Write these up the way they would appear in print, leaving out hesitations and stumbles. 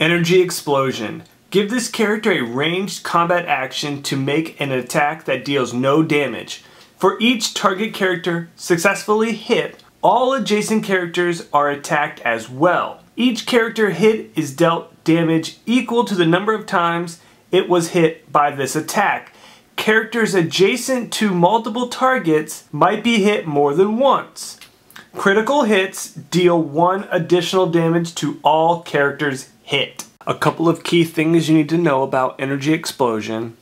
Energy Explosion. Give this character a ranged combat action to make an attack that deals no damage. For each target character successfully hit, all adjacent characters are attacked as well. Each character hit is dealt damage equal to the number of times it was hit by this attack. Characters adjacent to multiple targets might be hit more than once. Critical hits deal 1 additional damage to all characters hit. A couple of key things you need to know about Energy Explosion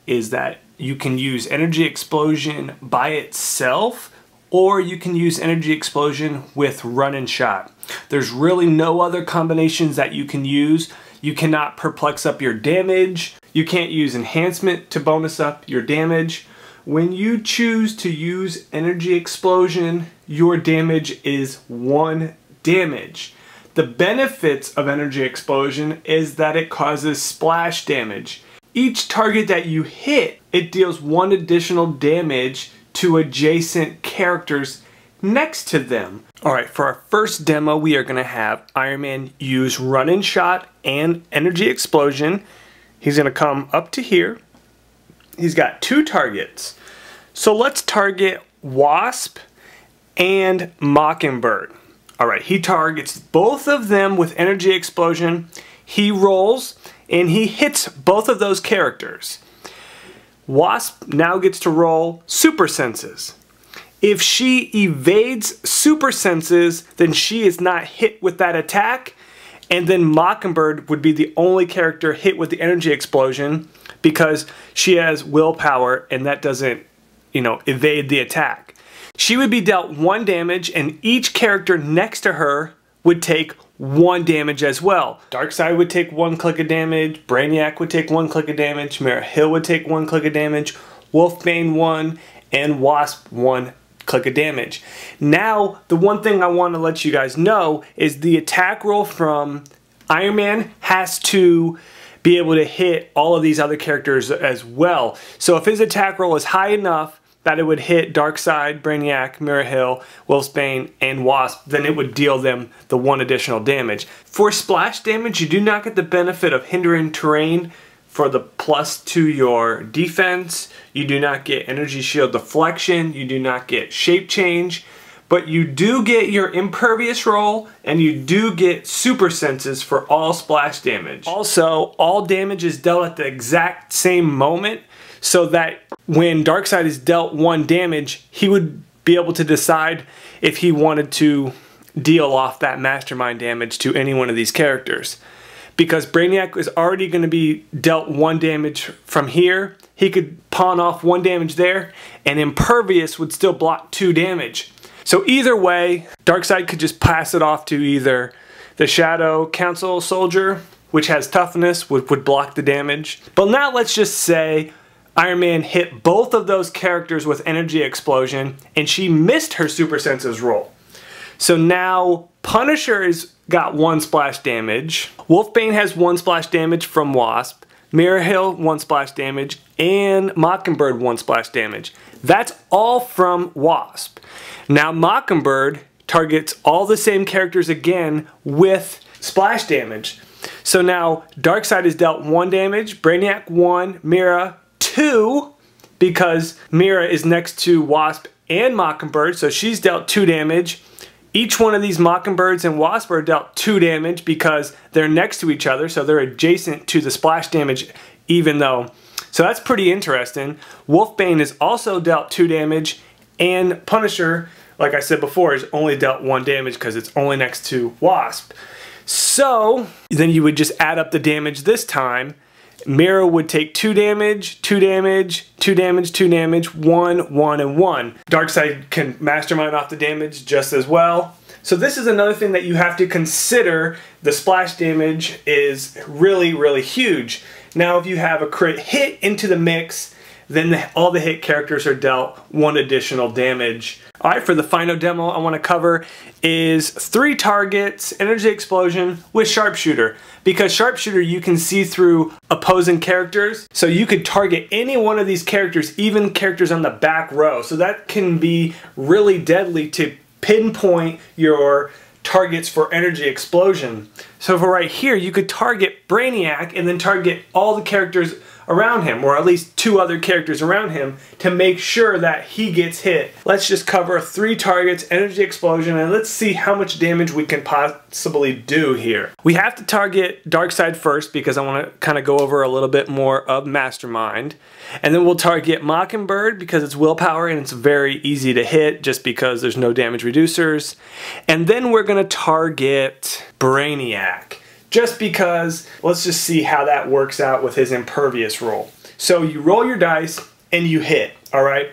is that you can use Energy Explosion by itself, or you can use Energy Explosion with Run and Shot. There's really no other combinations that you can use. You cannot perplex up your damage. You can't use enhancement to bonus up your damage. When you choose to use Energy Explosion, your damage is 1 damage. The benefits of Energy Explosion is that it causes splash damage. Each target that you hit, it deals 1 additional damage to adjacent characters next to them. Alright, for our first demo, we are going to have Iron Man use Run and Shot and Energy Explosion. He's going to come up to here. He's got 2 targets. So let's target Wasp and Mockingbird. Alright, he targets both of them with Energy Explosion. He rolls and he hits both of those characters. Wasp now gets to roll Super Senses. If she evades Super Senses, then she is not hit with that attack, and then Mockingbird would be the only character hit with the Energy Explosion because she has willpower and that doesn't, evade the attack. She would be dealt 1 damage and each character next to her would take 1 damage as well. Darkseid would take 1 click of damage, Brainiac would take 1 click of damage, Mara Hill would take 1 click of damage, Wolfbane 1, and Wasp 1 click of damage. Now, the one thing I want to let you guys know is the attack roll from Iron Man has to be able to hit all of these other characters as well. So if his attack roll is high enough that it would hit Darkseid, Brainiac, Mara Hill, Wolfbane, and Wasp, then it would deal them the 1 additional damage. For splash damage, you do not get the benefit of hindering terrain for the plus to your defense. You do not get energy shield deflection. You do not get shape change. But you do get your Impervious roll, and you do get Super Senses for all splash damage. Also, all damage is dealt at the exact same moment, so that when Darkseid is dealt 1 damage, he would be able to decide if he wanted to deal off that Mastermind damage to any one of these characters. Because Brainiac is already going to be dealt 1 damage from here, he could pawn off 1 damage there, and Impervious would still block 2 damage. So either way, Darkseid could just pass it off to either the Shadow Council Soldier, which has toughness, would block the damage. But now let's just say Iron Man hit both of those characters with Energy Explosion, and she missed her Super Senses roll. So now Punisher has got 1 splash damage, Wolfbane has 1 splash damage from Wasp, Mara Hill 1 splash damage, and Mockingbird 1 splash damage. That's all from Wasp. Now Mockingbird targets all the same characters again with splash damage. So now Darkseid is dealt 1 damage, Brainiac 1, Mira 2, because Mira is next to Wasp and Mockingbird, so she's dealt 2 damage. Each one of these Mockingbirds and Wasp are dealt 2 damage because they're next to each other, so they're adjacent to the splash damage even though. So that's pretty interesting. Wolfbane is also dealt 2 damage, and Punisher, like I said before, is only dealt 1 damage because it's only next to Wasp. So then you would just add up the damage this time. Mira would take 2 damage, 2 damage, 2 damage, 2 damage, 1, 1, and 1. Darkseid can mastermind off the damage just as well. So this is another thing that you have to consider. The splash damage is really, really huge. Now if you have a crit hit into the mix, then all the hit characters are dealt 1 additional damage. Alright, for the final demo I want to cover is 3 targets, Energy Explosion with Sharpshooter. Because Sharpshooter you can see through opposing characters, so you could target any one of these characters, even characters on the back row. So that can be really deadly to pinpoint your targets for energy explosion. So for right here, you could target Brainiac and then target all the characters around him, or at least 2 other characters around him, to make sure that he gets hit. Let's just cover 3 targets, energy explosion, and let's see how much damage we can possibly do here. We have to target Darkseid first because I want to kind of go over a little bit more of Mastermind. And then we'll target Mockingbird because it's willpower and it's very easy to hit just because there's no damage reducers. And then we're going to target Brainiac, just because, let's just see how that works out with his Impervious roll. So you roll your dice and you hit, alright?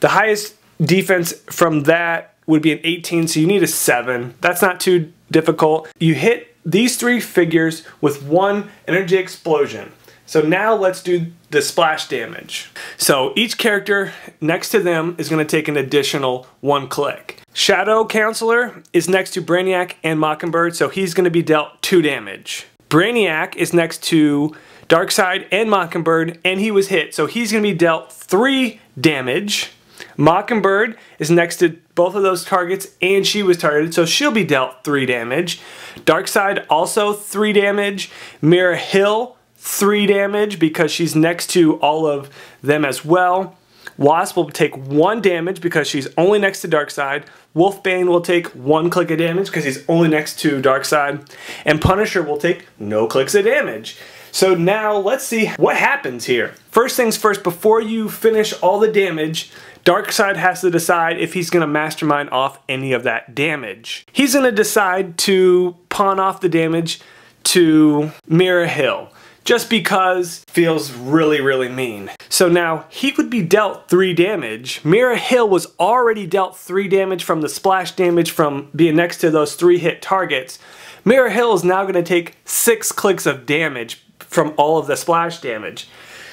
The highest defense from that would be an 18, so you need a 7. That's not too difficult. You hit these 3 figures with 1 energy explosion. So now let's do the splash damage. So each character next to them is going to take an additional 1 click. Shadow Counselor is next to Brainiac and Mockingbird, so he's going to be dealt 2 damage. Brainiac is next to Darkseid and Mockingbird, and he was hit, so he's going to be dealt 3 damage. Mockingbird is next to both of those targets, and she was targeted, so she'll be dealt 3 damage. Darkseid also 3 damage. Mira Hill 3 damage because she's next to all of them as well. Wasp will take 1 damage because she's only next to Darkseid. Wolfbane will take 1 click of damage because he's only next to Darkseid. And Punisher will take no clicks of damage. So now let's see what happens here. First things first, before you finish all the damage, Darkseid has to decide if he's going to mastermind off any of that damage. He's going to decide to pawn off the damage to Mira Hill, just because feels really, really mean. So now he would be dealt 3 damage. Mira Hill was already dealt 3 damage from the splash damage from being next to those 3 hit targets. Mira Hill is now going to take 6 clicks of damage from all of the splash damage.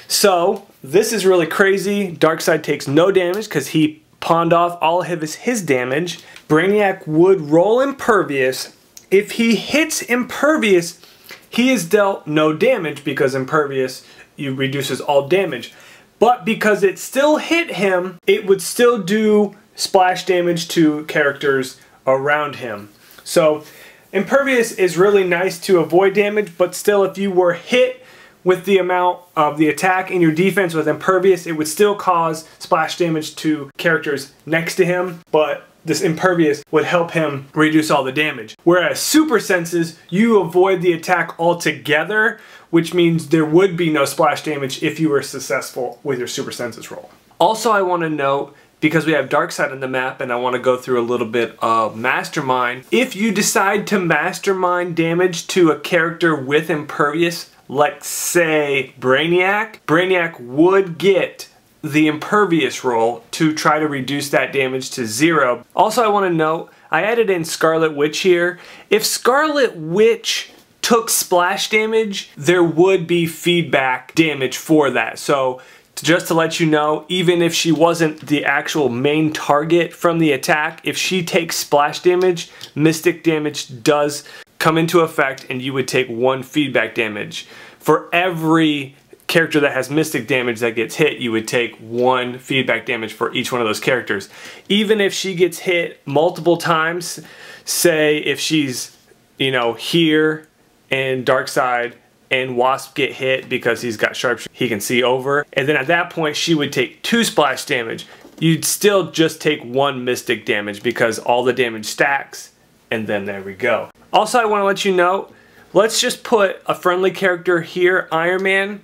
So this is really crazy. Darkseid takes no damage because he pawned off all of his damage. Brainiac would roll Impervious. If he hits Impervious, he is dealt no damage because Impervious reduces all damage. But because it still hit him, it would still do splash damage to characters around him. So Impervious is really nice to avoid damage, but still if you were hit with the amount of the attack in your defense with Impervious, it would still cause splash damage to characters next to him, but this Impervious would help him reduce all the damage. Whereas Super Senses, you avoid the attack altogether, which means there would be no splash damage if you were successful with your Super Senses roll. Also, I want to note, because we have Darkseid on the map and I want to go through a little bit of Mastermind, if you decide to Mastermind damage to a character with Impervious, like say Brainiac, Brainiac would get the Impervious roll to try to reduce that damage to 0. Also, I want to note, I added in Scarlet Witch here. If Scarlet Witch took splash damage, there would be feedback damage for that. So just to let you know, even if she wasn't the actual main target from the attack, if she takes splash damage, mystic damage does come into effect and you would take 1 feedback damage. For every character that has mystic damage that gets hit, you would take 1 feedback damage for each one of those characters. Even if she gets hit multiple times, say if she's, you know, here and Darkseid and Wasp get hit because he's got sharpshooter, he can see over, and then at that point she would take 2 splash damage. You'd still just take 1 mystic damage because all the damage stacks, and then there we go. Also, I want to let you know, let's just put a friendly character here, Iron Man.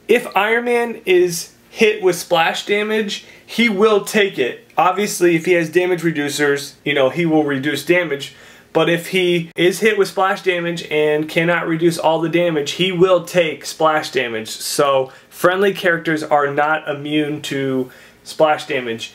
If Iron Man is hit with splash damage, he will take it. Obviously, if he has damage reducers, you know, he will reduce damage. But if he is hit with splash damage and cannot reduce all the damage, he will take splash damage. So friendly characters are not immune to splash damage.